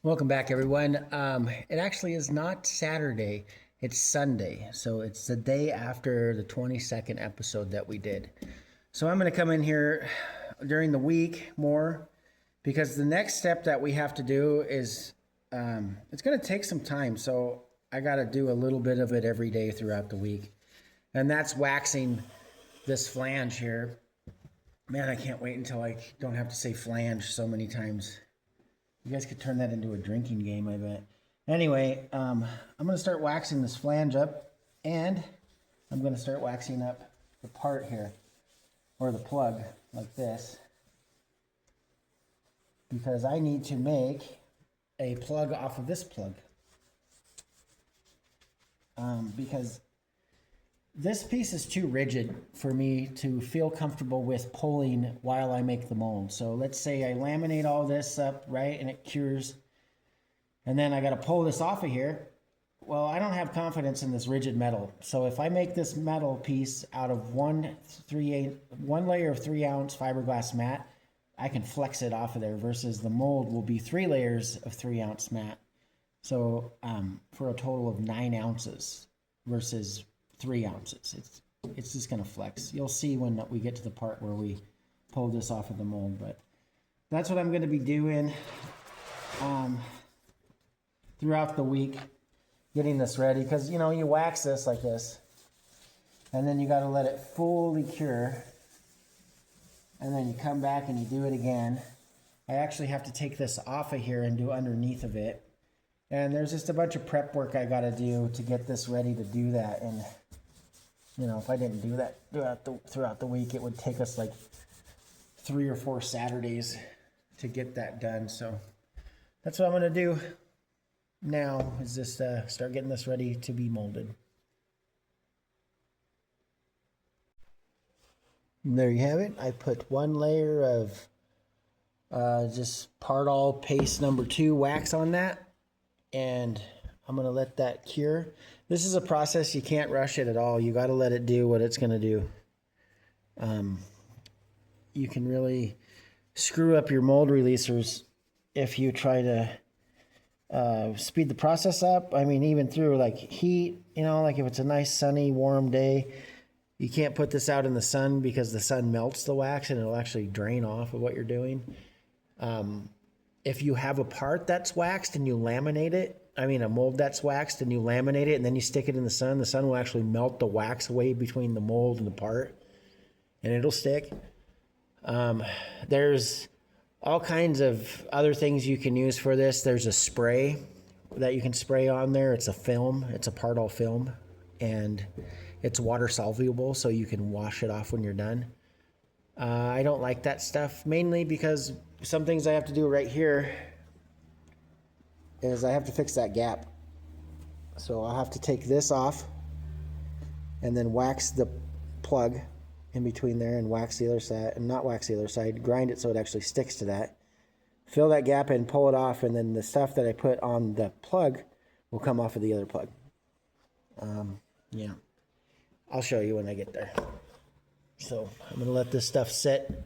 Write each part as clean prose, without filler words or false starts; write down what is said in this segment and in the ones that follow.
Welcome back, everyone. It actually is not Saturday, it's Sunday. So it's the day after the 22nd episode that we did. So I'm going to come in here during the week more because the next step that we have to do is it's going to take some time. So I got to do a little bit of it every day throughout the week. And that's waxing this flange here. Man, I can't wait until I don't have to say flange so many times. You guys could turn that into a drinking game, I bet. Anyway, I'm going to start waxing this flange up, and I'm going to start waxing up the part here, or the plug, like this, because I need to make a plug off of this plug. Because this piece is too rigid for me to feel comfortable with pulling while I make the mold. So let's say I laminate all this up, right, and it cures, and then I got to pull this off of here. Well, I don't have confidence in this rigid metal. So if I make this metal piece out of one layer of 3-ounce fiberglass mat, I can flex it off of there versus the mold will be 3 layers of 3-ounce mat. So for a total of 9 ounces versus 3 ounces. It's just going to flex. You'll see when we get to the part where we pull this off of the mold, but that's what I'm going to be doing throughout the week, getting this ready, because you know, you wax this like this and then you got to let it fully cure, and then you come back and you do it again. I actually have to take this off of here and do underneath of it, and there's just a bunch of prep work I got to do to get this ready to do that. And you know, if I didn't do that throughout the week, it would take us like 3 or 4 Saturdays to get that done. So that's what I'm going to do now, is just start getting this ready to be molded. And there you have it. I put 1 layer of just part all paste number 2 wax on that, and I'm going to let that cure. This is a process. You can't rush it at all. You got to let it do what it's going to do. You can really screw up your mold releasers if you try to speed the process up. I mean, even through like heat, you know, like if it's a nice sunny, warm day, you can't put this out in the sun because the sun melts the wax and it'll actually drain off of what you're doing. If you have a part that's waxed and you laminate it, a mold that's waxed and you laminate it and then you stick it in the sun will actually melt the wax away between the mold and the part, and it'll stick. There's all kinds of other things you can use for this. There's a spray that you can spray on there. It's a film. It's a part all film, and it's water soluble, so you can wash it off when you're done. I don't like that stuff, mainly because some things I have to do right here is I have to fix that gap. So I'll have to take this off and then wax the plug in between there and wax the other side, and not wax the other side, grind it so it actually sticks to that. Fill that gap in, pull it off, and then the stuff that I put on the plug will come off of the other plug. Yeah, I'll show you when I get there. So I'm going to let this stuff sit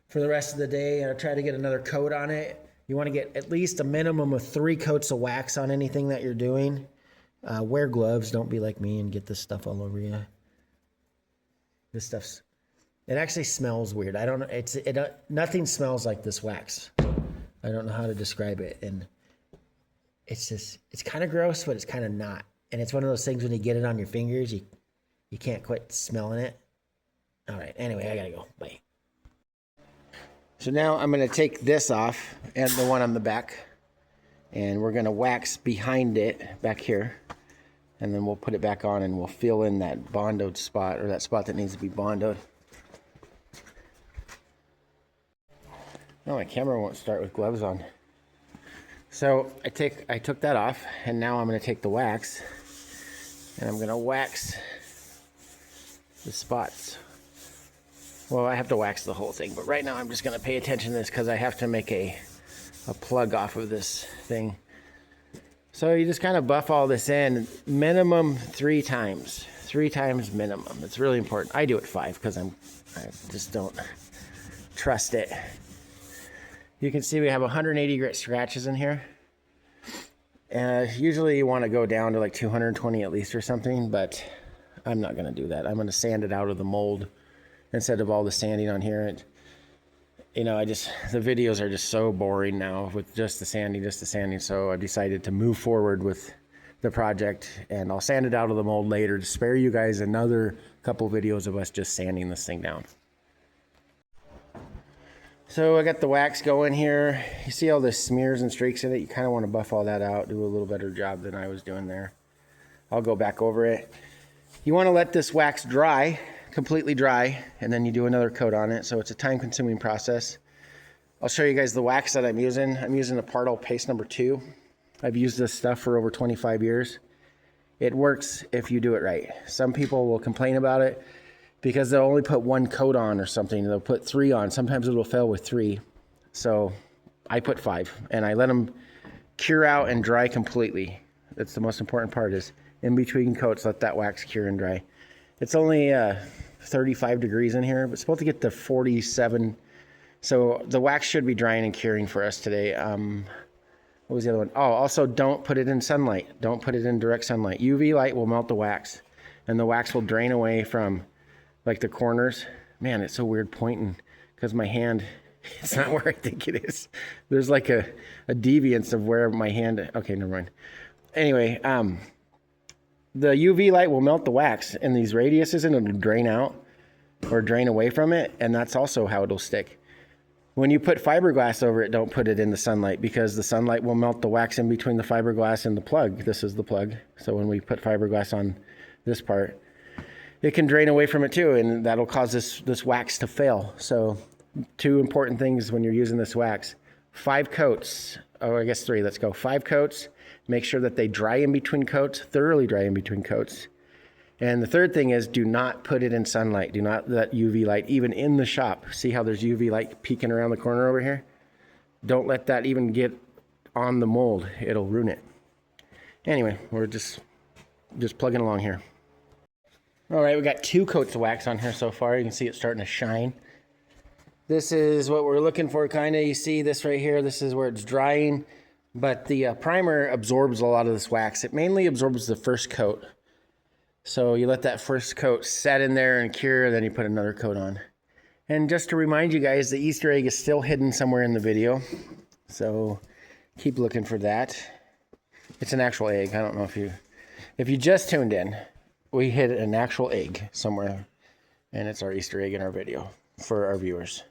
for the rest of the day, and I'll try to get another coat on it. You want to get at least a minimum of 3 coats of wax on anything that you're doing. Wear gloves. Don't be like me and get this stuff all over you. This stuff's, it actually smells weird. I don't know. Nothing smells like this wax. I don't know how to describe it. And it's kind of gross, but it's kind of not. And it's one of those things when you get it on your fingers, you can't quit smelling it. All right. Anyway, I got to go. Bye. So now I'm going to take this off and the one on the back, and we're going to wax behind it back here, and then we'll put it back on and we'll fill in that bondoed spot, or that spot that needs to be bondoed. No, my camera won't start with gloves on. So I took that off, and now I'm going to take the wax and I'm going to wax the spots. Well, I have to wax the whole thing, but right now I'm just going to pay attention to this because I have to make a plug off of this thing. So you just kind of buff all this in, minimum 3 times. 3 times minimum. It's really important. I do it 5 because I just don't trust it. You can see we have 180 grit scratches in here. Usually you want to go down to like 220 at least or something, but I'm not going to do that. I'm going to sand it out of the mold instead of all the sanding on here. And, you know, the videos are just so boring now with just the sanding. So I decided to move forward with the project, and I'll sand it out of the mold later to spare you guys another couple videos of us just sanding this thing down. So I got the wax going here. You see all the smears and streaks in it? You kind of want to buff all that out, do a little better job than I was doing there. I'll go back over it. You want to let this wax dry, completely dry, and then you do another coat on it. So it's a time-consuming process. I'll show you guys the wax that I'm using. I'm using the Pardo Paste number 2. I've used this stuff for over 25 years. It works if you do it right. Some people will complain about it because they'll only put 1 coat on or something. They'll put 3 on. Sometimes it'll fail with 3. So I put 5, and I let them cure out and dry completely. That's the most important part, is in between coats, let that wax cure and dry. It's only 35 degrees in here, but it's supposed to get to 47. So the wax should be drying and curing for us today. What was the other one? Oh, also don't put it in sunlight. Don't put it in direct sunlight. UV light will melt the wax, and the wax will drain away from like the corners. Man, it's so weird pointing because my hand, it's not where I think it is. There's like a deviance of where my hand, okay, never mind. Anyway, the UV light will melt the wax in these radiuses, and it'll drain out or drain away from it, and that's also how it'll stick. When you put fiberglass over it, don't put it in the sunlight, because the sunlight will melt the wax in between the fiberglass and the plug. This is the plug. So when we put fiberglass on this part, it can drain away from it too, and that'll cause this wax to fail. So 2 important things when you're using this wax: 5 coats. Oh, I guess 3. Let's go. 5 coats. Make sure that they dry in between coats, thoroughly dry in between coats. And the third thing is, do not put it in sunlight. Do not let UV light, even in the shop. See how there's UV light peeking around the corner over here? Don't let that even get on the mold. It'll ruin it. Anyway, we're just plugging along here. All right, we got 2 coats of wax on here so far. You can see it's starting to shine. This is what we're looking for, kind of. You see this right here? This is where it's drying. But the primer absorbs a lot of this wax. It mainly absorbs the first coat. So you let that first coat set in there and cure, then you put another coat on. And just to remind you guys, the Easter egg is still hidden somewhere in the video. So keep looking for that. It's an actual egg. I don't know if you just tuned in, we hid an actual egg somewhere, and it's our Easter egg in our video for our viewers.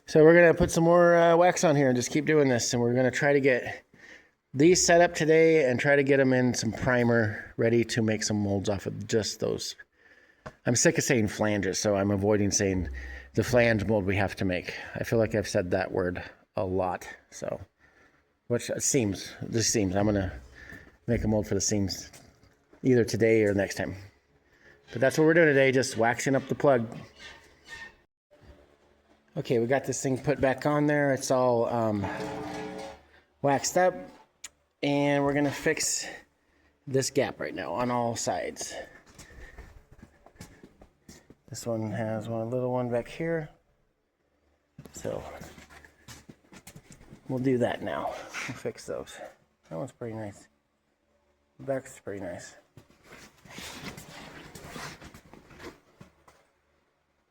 So we're going to put some more wax on here and just keep doing this. And we're going to try to get these set up today and try to get them in some primer ready to make some molds off of just those. I'm sick of saying flanges, so I'm avoiding saying the flange mold we have to make. I feel like I've said that word a lot. So, which seams, the seams. I'm going to make a mold for the seams either today or next time. But that's what we're doing today, just waxing up the plug. Okay, we got this thing put back on there. It's all waxed up. And we're going to fix this gap right now on all sides. This one has a little one back here. So we'll do that now. We'll fix those. That one's pretty nice. The back's pretty nice.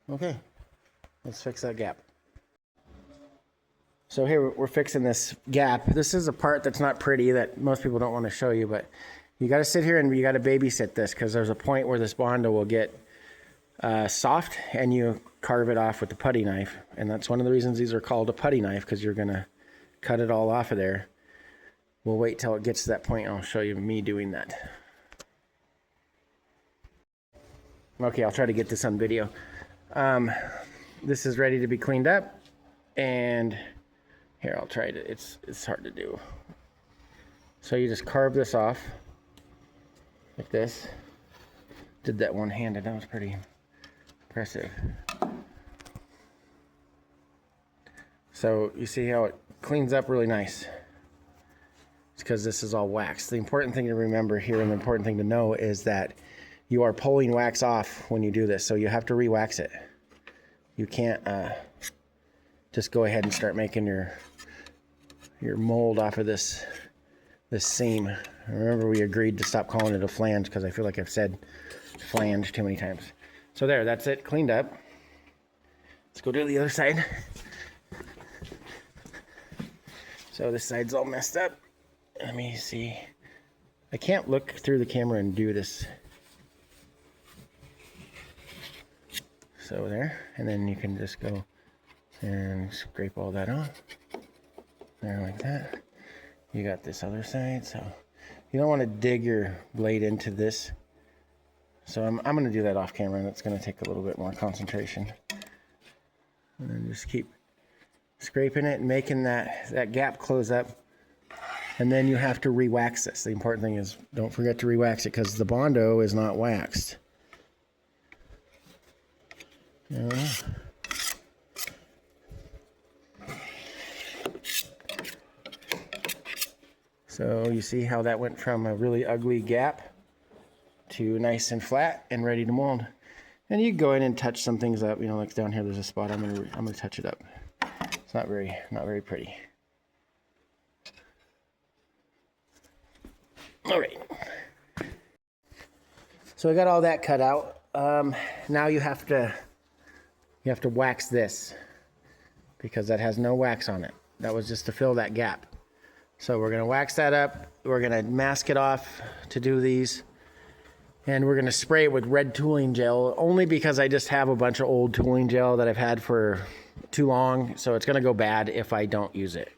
Okay, let's fix that gap. So here we're fixing this gap. This is a part that's not pretty, that most people don't want to show you, but you got to sit here and you got to babysit this, because there's a point where this bondo will get soft and you carve it off with the putty knife. And that's one of the reasons these are called a putty knife, because you're going to cut it all off of there. We'll wait till it gets to that point and I'll show you me doing that. Okay, I'll try to get this on video. This is ready to be cleaned up, and here, I'll try to, it's hard to do. So you just carve this off like this. Did that one-handed, that was pretty impressive. So you see how it cleans up really nice. It's because this is all wax. The important thing to remember here, and the important thing to know, is that you are pulling wax off when you do this. So you have to re-wax it. You can't just go ahead and start making your mold off of this this seam. Remember, we agreed to stop calling it a flange because I feel like I've said flange too many times. So there, that's it, cleaned up. Let's go to the other side. So this side's all messed up. Let me see. I can't look through the camera and do this. So there, and then you can just go and scrape all that off. There, like that. You got this other side, so you don't want to dig your blade into this. So I'm going to do that off camera, and it's going to take a little bit more concentration. And then just keep scraping it and making that gap close up. And then you have to re-wax this. The important thing is don't forget to re-wax it because the bondo is not waxed. So you see how that went from a really ugly gap to nice and flat and ready to mold. And you go in and touch some things up. You know, like down here, there's a spot. I'm gonna touch it up. It's not very pretty. All right. So I got all that cut out. Now you have to wax this because that has no wax on it. That was just to fill that gap. So we're gonna wax that up. We're gonna mask it off to do these. And we're gonna spray it with red tooling gel, only because I just have a bunch of old tooling gel that I've had for too long. So it's gonna go bad if I don't use it.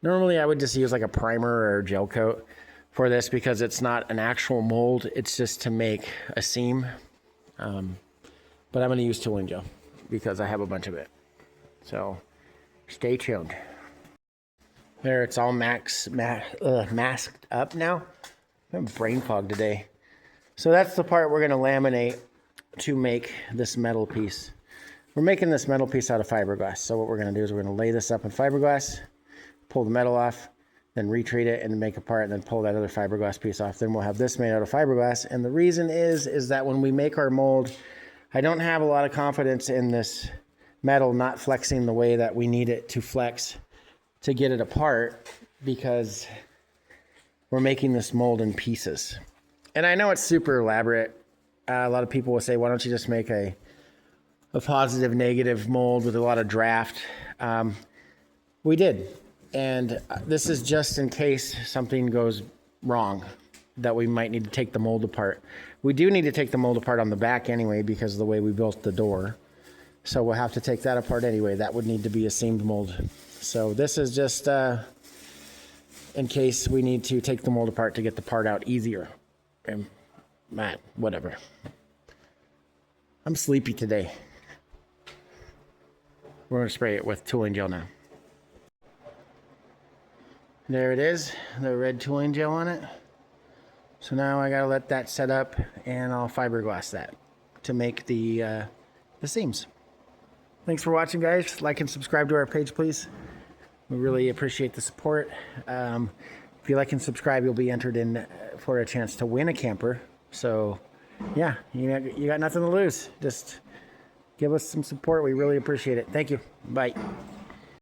Normally I would just use like a primer or a gel coat for this because it's not an actual mold. It's just to make a seam. But I'm gonna use tooling gel because I have a bunch of it. So stay tuned. There, it's all masked up now. I'm brain fog today. So that's the part we're gonna laminate to make this metal piece. We're making this metal piece out of fiberglass. So what we're gonna do is we're gonna lay this up in fiberglass, pull the metal off, then retreat it and make a part, and then pull that other fiberglass piece off. Then we'll have this made out of fiberglass. And the reason is that when we make our mold, I don't have a lot of confidence in this metal not flexing the way that we need it to flex to get it apart because we're making this mold in pieces. And I know it's super elaborate. A lot of people will say, why don't you just make a positive negative mold with a lot of draft? We did. And this is just in case something goes wrong that we might need to take the mold apart. We do need to take the mold apart on the back anyway because of the way we built the door. So we'll have to take that apart anyway. That would need to be a seamed mold. So this is just in case we need to take the mold apart to get the part out easier. And whatever. I'm sleepy today. We're going to spray it with tooling gel now. There it is, the red tooling gel on it. So now I gotta let that set up and I'll fiberglass that to make the seams. Thanks for watching, guys. Like and subscribe to our page, please. We really appreciate the support. If you like and subscribe, you'll be entered in for a chance to win a camper. So yeah, you got nothing to lose. Just give us some support. We really appreciate it. Thank you. Bye.